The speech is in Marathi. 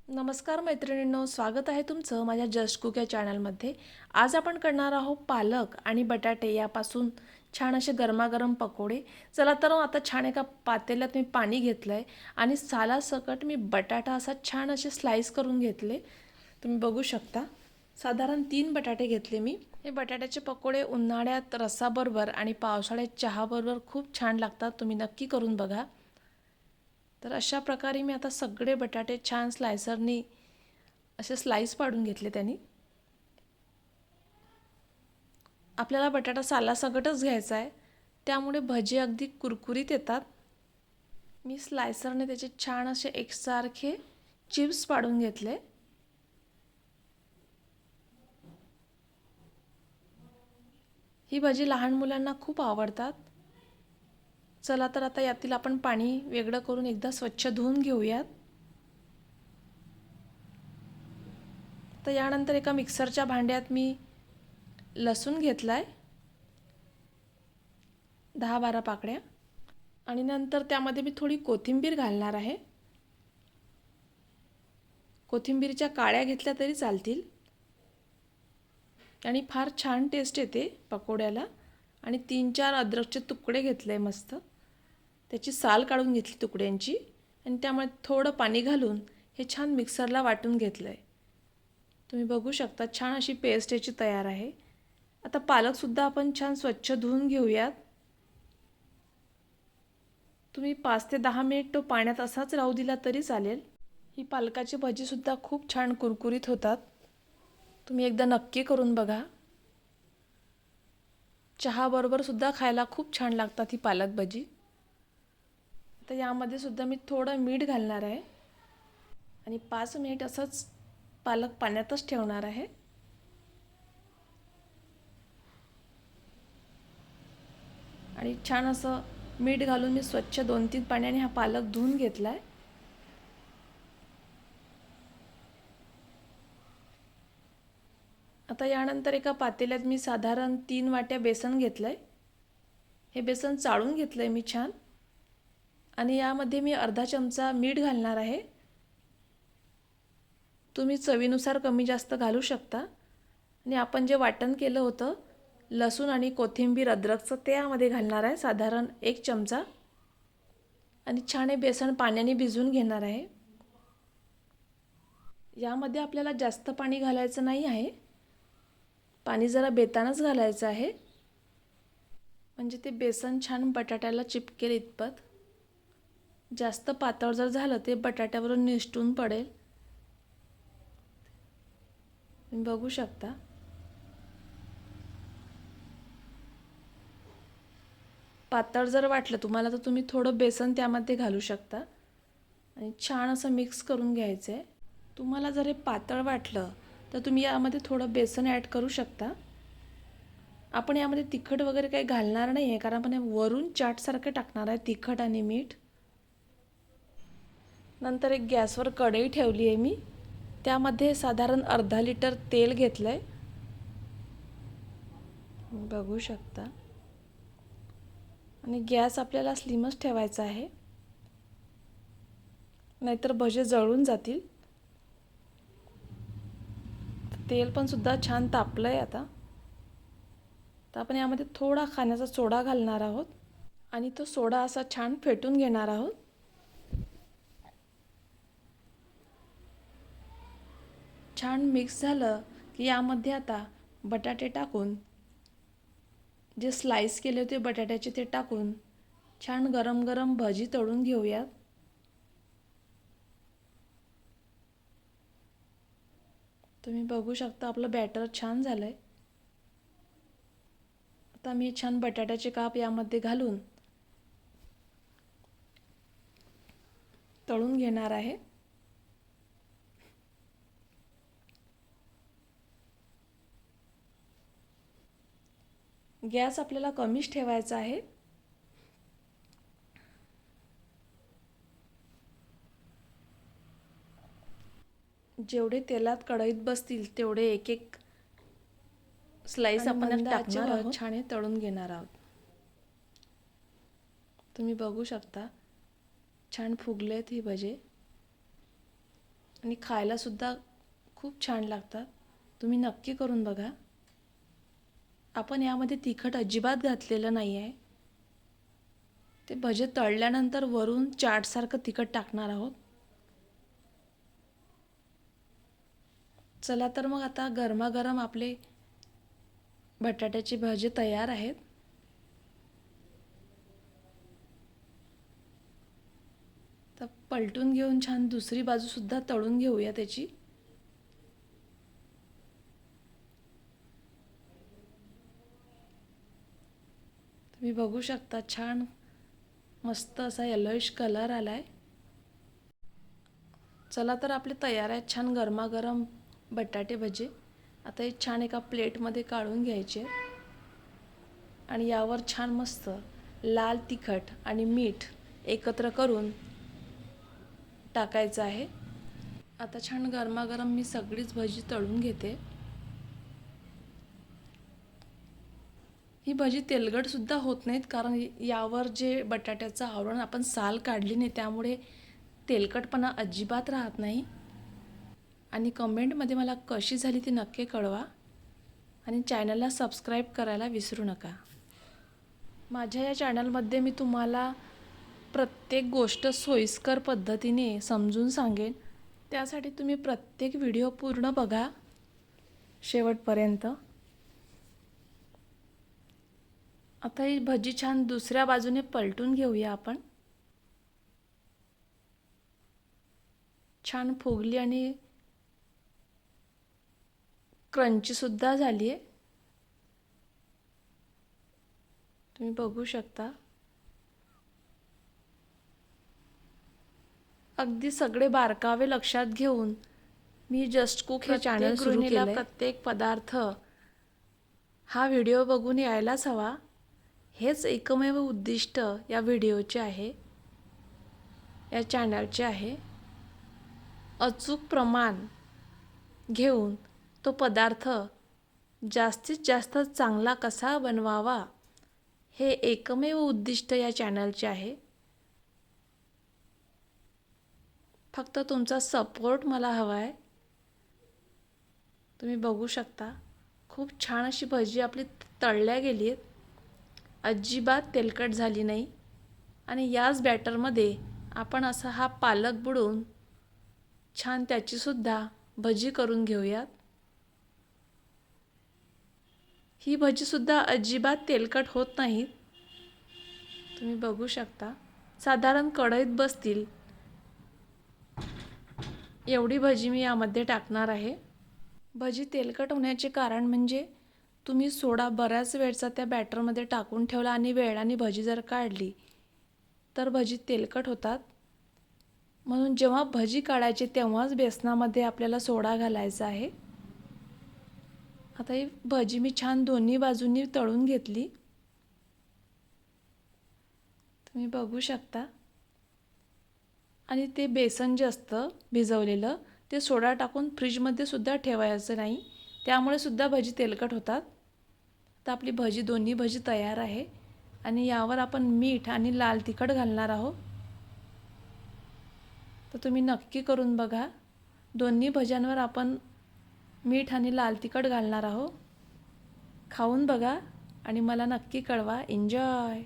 नमस्कार मैत्रिणींनो, स्वागत आहे तुमचं माझ्या जस्ट कुक या चॅनलमध्ये। आज आपण करणार आहोत पालक आणि बटाटे यापासून छान असे गरमागरम पकोडे। चला तर आता छान एका पातेल्यात मी पाणी घेतलंय आणि सालासकट मी बटाटा असा छान असे स्लाइस करून घेतले। तुम्ही बघू शकता, साधारण 3 बटाटे घेतले मी। हे बटाट्याचे पकोडे उन्हाळ्यात रसाबरोबर आणि पावसाळ्यात चहाबरोबर खूप छान लागतात, तुम्ही नक्की करून बघा। तर अशा प्रकारे मी आता सगळे बटाटे छान स्लायसरनी असे स्लाइस पाडून घेतले त्यांनी। आपल्याला बटाटा सालासकटच घ्यायचा आहे, त्यामुळे भजी अगदी कुरकुरीत येतात। मी स्लायसरने त्याचे छान असे एकसारखे चिप्स पाडून घेतले। ही भजी लहान मुलांना खूप आवडतात। चला तर आता यातील आपण पाणी वेगळं करून एकदा स्वच्छ धुवून घेऊयात। तर यानंतर एका मिक्सरच्या भांड्यात मी लसूण घेतलाय 10-12 पाकळ्या आणि नंतर त्यामध्ये मी थोडी कोथिंबीर घालणार आहे। कोथिंबीरच्या काळ्या घेतल्या तरी चालतील आणि फार छान टेस्ट येते पकोड्याला। आणि 3-4 अद्रकचे तुकडे घेतले मस्त, त्याची साल काढून घेतली तुकड्यांची आणि त्यामध्ये थोडं पाणी घालून हे छान मिक्सरला वाटून घेतलंय। तुम्ही बघू शकता छान अशी पेस्ट याची तयार आहे। आता पालकसुद्धा आपण छान स्वच्छ धुवून घेऊयात। तुम्ही 5 ते 10 मिनिट तो पाण्यात असाच राहू दिला तरी चालेल। ही पालकाची भजीसुद्धा खूप छान कुरकुरीत होतात, तुम्ही एकदा नक्की करून बघा। चहाबरोबर सुद्धा खायला खूप छान लागतात ही पालक भजी। तर यामध्ये सुद्धा मी थोडं मीठ घालणार आहे आणि 5 मिनिट असंच पालक पाण्यातच ठेवणार आहे। आणि छान असं मीठ घालून मी स्वच्छ 2-3 पाण्याने हा पालक धुवून घेतलाय। आता यानंतर एका पातेल्यात मी साधारण 3 वाट्या बेसन घेतलंय। हे बेसन चाळून घेतलंय मी छान आणि यामध्ये मी अर्धा चमचा मीठ घालणार आहे। तुम्ही चवीनुसार कमी जास्त घालू शकता। आणि आपण जे वाटण केलं होतं लसूण आणि कोथिंबीर अद्रकचं ते यामध्ये घालणार आहे साधारण 1 चमचा आणि छान हे बेसन पाण्याने भिजवून घेणार आहे। यामध्ये आपल्याला जास्त पाणी घालायचं नाही आहे, पाणी जरा बेतानच घालायचं आहे, म्हणजे ते बेसन छान बटाट्याला चिपकेल इतपत। जास्त पातळ जर झालं ते बटाट्यावरून निसटून पडेल। तुम्ही बघू शकता। पातळ जर वाटलं तुम्हाला तर तुम्ही थोडं बेसन त्यामध्ये घालू शकता आणि छान असं मिक्स करून घ्यायचं आहे। तुम्हाला जर हे पातळ वाटलं तर तुम्ही यामध्ये थोडं बेसन ॲड करू शकता। आपण यामध्ये तिखट वगैरे काही घालणार नाही आहे, कारण आपण वरून चाटसारखं टाकणार आहे तिखट आणि मीठ। नंतर एक गॅसवर कढई ठेवली आहे मी, त्यामध्ये साधारण अर्धा लिटर तेल घेतलंय, बघू शकता। आणि गॅस आपल्याला स्लिमच ठेवायचा आहे, नाहीतर भजे जळून जातील। तेल पण सुद्धा छान तापलंय आता। तर आपण यामध्ये थोडा खाण्याचा सोडा घालणार आहोत आणि तो सोडा असा छान फेटून घेणार आहोत। छान मिक्स झालं की यामध्ये आता बटाटे टाकून, जे स्लाइस केले होते बटाट्याचे ते टाकून छान गरम गरम भजी तळून घेऊयात। तुम्ही बघू शकता आपलं बॅटर छान झालंय। आता मी छान बटाट्याचे काप यामध्ये घालून तळून घेणार आहे। गॅस आपल्याला कमीच ठेवायचा आहे। जेवढे तेलात कढईत बसतील तेवढे एक एक स्लाइस आपण टाकणार आहोत, छान तळून घेणार आहोत। तुम्ही बघू शकता छान फुगलेत ही भजे आणि खायलासुद्धा खूप छान लागतात. तुम्ही नक्की करून बघा. आपण यामध्ये तिखट अजिबात घातलेलं नाही आहे. ते भजे तळल्यानंतर वरून चाटसारखं तिखट टाकणार आहोत. चला तर मग आता गरमागरम आपले बटाट्याचे भजे तयार आहेत. तर पलटून घेऊन छान दुसरी बाजूसुद्धा तळून घेऊया त्याची. तुम्ही बघू शकता छान मस्त असा येलोइश कलर आलाय. चला तर आपले तयार आहेत छान गरमागरम बटाटे भजे. आता हे छान एका प्लेटमध्ये काढून घ्यायचे आणि यावर छान मस्त लाल तिखट आणि मीठ एकत्र करून टाकायचं आहे. आता छान गरमागरम मी सगळीच भजी तळून घेते. ही भजी तेलकटसुद्धा होत नाहीत, कारण यावर जे बटाट्याचं आवरण आपण साल काढली नाही त्यामुळे तेलकटपणा अजिबात राहत नाही. आणि कमेंटमध्ये मला कशी झाली ती नक्की कळवा आणि चॅनलला सबस्क्राईब करायला विसरू नका. माझ्या या चॅनलमध्ये मी तुम्हाला प्रत्येक गोष्ट सोयीस्कर पद्धतीने समजून सांगेन. त्यासाठी तुम्ही प्रत्येक व्हिडिओ पूर्ण बघा शेवटपर्यंत. आता ही भजी छान दुसऱ्या बाजूने पलटून घेऊया आपण. छान फुगली आणि क्रंचीसुद्धा झाली आहे. तुम्ही बघू शकता. अगदी सगळे बारकावे लक्षात घेऊन मी जस्ट कुक हे चॅनल सुरू केलं. प्रत्येक पदार्थ हा व्हिडिओ बघून यायलाच हवा, हेच एकमेव उद्दिष्ट या व्हिडिओचे आहे, या चॅनलचे आहे. अचूक प्रमाण घेऊन तो पदार्थ जास्तीत जास्त चांगला कसा बनवावा हे एकमेव उद्दिष्ट या चॅनलचे आहे. फक्त तुमचा सपोर्ट मला हवा आहे. तुम्ही बघू शकता खूप छान अशी भजी आपली तळल्या गेली आहेत. अजिबात तेलकट झाली नाही. आणि याच बॅटरमध्ये आपण असा हा पालक बुडवून छान त्याचीसुद्धा भजी करून घेऊयात. ही भजीसुद्धा अजिबात तेलकट होत नाहीत. तुम्ही बघू शकता. साधारण कढईत बसतील एवढी भजी मी यामध्ये टाकणार आहे. भजी तेलकट होण्याचे कारण म्हणजे तुम्ही सोडा बऱ्याच वेळचा त्या बॅटरमध्ये टाकून ठेवला आणि वेळाने भजी जर काढली तर भजी तेलकट होतात. म्हणून जेव्हा भजी काढायची तेव्हाच बेसनामध्ये आपल्याला सोडा घालायचा आहे. आता ही भजी मी छान दोन्ही बाजूंनी तळून घेतली. तुम्ही बघू शकता. आणि ते बेसन जे असतं भिजवलेलं ते सोडा टाकून फ्रीजमध्ये सुद्धा ठेवायचं नाही, त्यामुळे सुद्धा भजी तेलकट होतात. तर आपली भजी दोन्ही भजी तयार आहे आणि यावर आपण मीठ आणि लाल तिखट घालणार आहोत. तर तुम्ही नक्की करून बघा. दोन्ही भज्यांवर आपण मीठ आणि लाल तिखट घालणार आहोत. खाऊन बघा आणि मला नक्की कळवा. एन्जॉय.